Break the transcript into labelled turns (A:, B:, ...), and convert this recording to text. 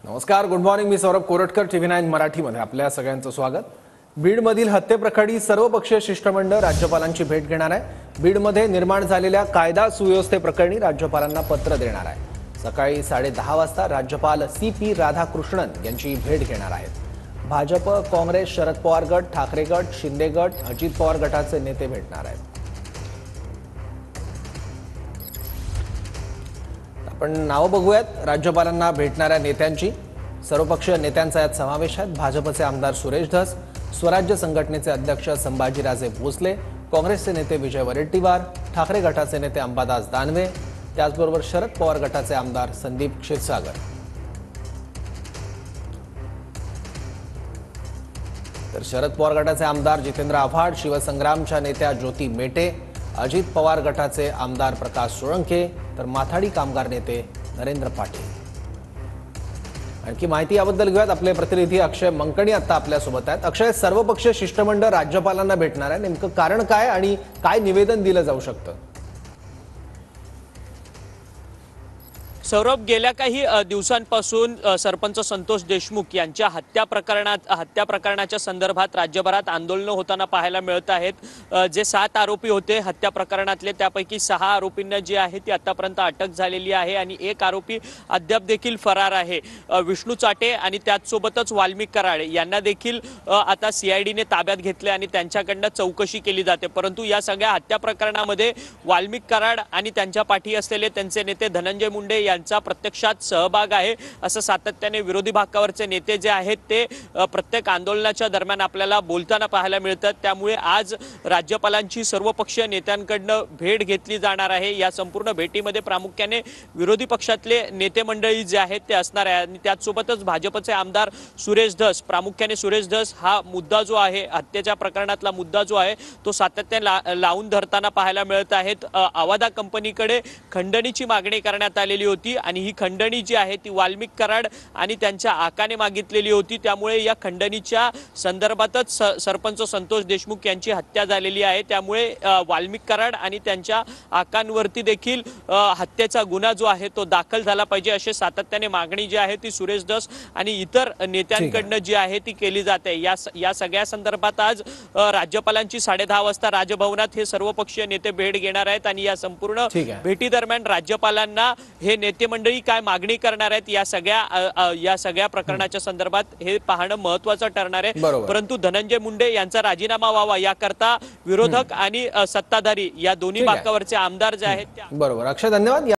A: नमस्कार, good morning. मी Saurabh Koratkar, TV9 मराठीमध्ये आपल्या सगळ्यांचं स्वागत. बीडमधील हत्येप्रकरणी सर्वपक्षीय शिष्टमंडळ राज्यपालांची भेट घेणार आहे. बीडमध्ये निर्माण झालेल्या कायदा सुव्यवस्थेप्रकरणी राज्यपालांना पत्र देणार आहे. सकाळी 10:30 वाजता राज्यपाल CP राधाकृष्णन यांची भेट घेणार आहेत. भाजप, काँग्रेस, शरद पवार गट, ठाकरे गट, शिंदे गट, अजित पवार गटाचे नेते भेटणार आहेत. आपण नावं बघूयात राज्यपालांना भेटणाऱ्या नेत्यांची. सर्वपक्षीय नेत्यांचा यात समावेश आहे. भाजपचे आमदार सुरेश धस, स्वराज्य संघटनेचे अध्यक्ष संभाजीराजे भोसले, काँग्रेसचे नेते विजय वडेट्टीवार, ठाकरे गटाचे नेते अंबादास दानवे, त्याचबरोबर शरद पवार गटाचे आमदार संदीप क्षीरसागर. तर शरद पवार गटाचे आमदार जितेंद्र आव्हाड, शिवसंग्रामच्या नेत्या ज्योती मेटे, अजित पवार गटाचे आमदार प्रकाश सोळंके, तर माथाडी कामगार नेते नरेंद्र पाटील. आणखी माहिती याबद्दल घेऊयात. आपले प्रतिनिधी अक्षय मंकणी आता आपल्यासोबत आहेत. अक्षय, सर्वपक्षीय शिष्टमंडळ राज्यपालांना भेटणार आहे, नेमकं कारण काय आणि काय निवेदन दिलं जाऊ शकतं?
B: सौरभ, गेल्या काही दिवसांपासून सरपंच संतोष देशमुख यांच्या हत्या प्रकरणाच्या संदर्भात राज्यभरात आंदोलनं होताना पाहायला मिळत आहेत. जे 7 आरोपी होते हत्या प्रकरणातले, त्यापैकी 6 आरोपींना जी आहे ती आतापर्यंत अटक झालेली आहे आणि एक आरोपी अद्याप देखील फरार आहे. विष्णू चाटे आणि त्याचसोबतच वाल्मिक कराड यांना देखील आता CIDने ताब्यात घेतले आणि त्यांच्याकडनं चौकशी केली जाते. परंतु या सगळ्या हत्या प्रकरणामध्ये वाल्मिक कराड आणि त्यांच्या पाठी असलेले त्यांचे नेते धनंजय मुंडे यांचा प्रत्यक्षात सहभाग आहे असं सातत्याने विरोधी बाकावरचे नेते जे आहेत ते प्रत्येक आंदोलनाच्या दरम्यान आपल्याला बोलताना पाहायला मिळतात. त्यामुळे आज राज्यपालांची सर्वपक्षीय नेत्यांकडनं भेट घेतली जाणार आहे. या संपूर्ण भेटीमध्ये प्रामुख्याने विरोधी पक्षातले नेते मंडळी जे आहेत ते असणार आहे आणि त्याचसोबतच भाजपचे आमदार सुरेश धस, प्रामुख्याने सुरेश धस हा मुद्दा जो आहे हत्येच्या प्रकरणातला मुद्दा जो आहे तो सातत्याने लावून धरताना पाहायला मिळत आहेत. अवादा कंपनीकडे खंडणीची मागणी करण्यात आलेली होती आणि ही खंडणी जी आहे ती वाल्मिक कराड आणि त्यांच्या आकाने मागितलेली होती. त्यामुळे या खंडणीच्या संदर्भातच सरपंच संतोष देशमुख यांची हत्या झालेली आहे. त्यामुळे वाल्मिक कराड आणि त्यांच्या आकांवरती देखील हत्येचा गुन्हा जो आहे तो दाखल झाला पाहिजे अशी सातत्याने मागणी जी आहे ती सुरेश धस आणि इतर नेत्यांकडनं जी आहे ती केली जाते. या सगळ्या संदर्भात आज राज्यपालांची 10:30 वाजता राजभवनात हे सर्वपक्षीय नेते भेट घेणार आहेत आणि या संपूर्ण भेटी दरम्यान राज्यपालांना हे नेते मंडळी काय मागणी करणार आहेत या सगळ्या प्रकरणाच्या संदर्भात हे पाहणं महत्त्वाचं ठरणार आहे. परंतु धनंजय मुंडे यांचा राजीनामा व्हावा याकरता विरोधक आणि सत्ताधारी या दोन्ही बाकावरचे आमदार जे आहेत.
A: बरोबर अक्षय, धन्यवाद.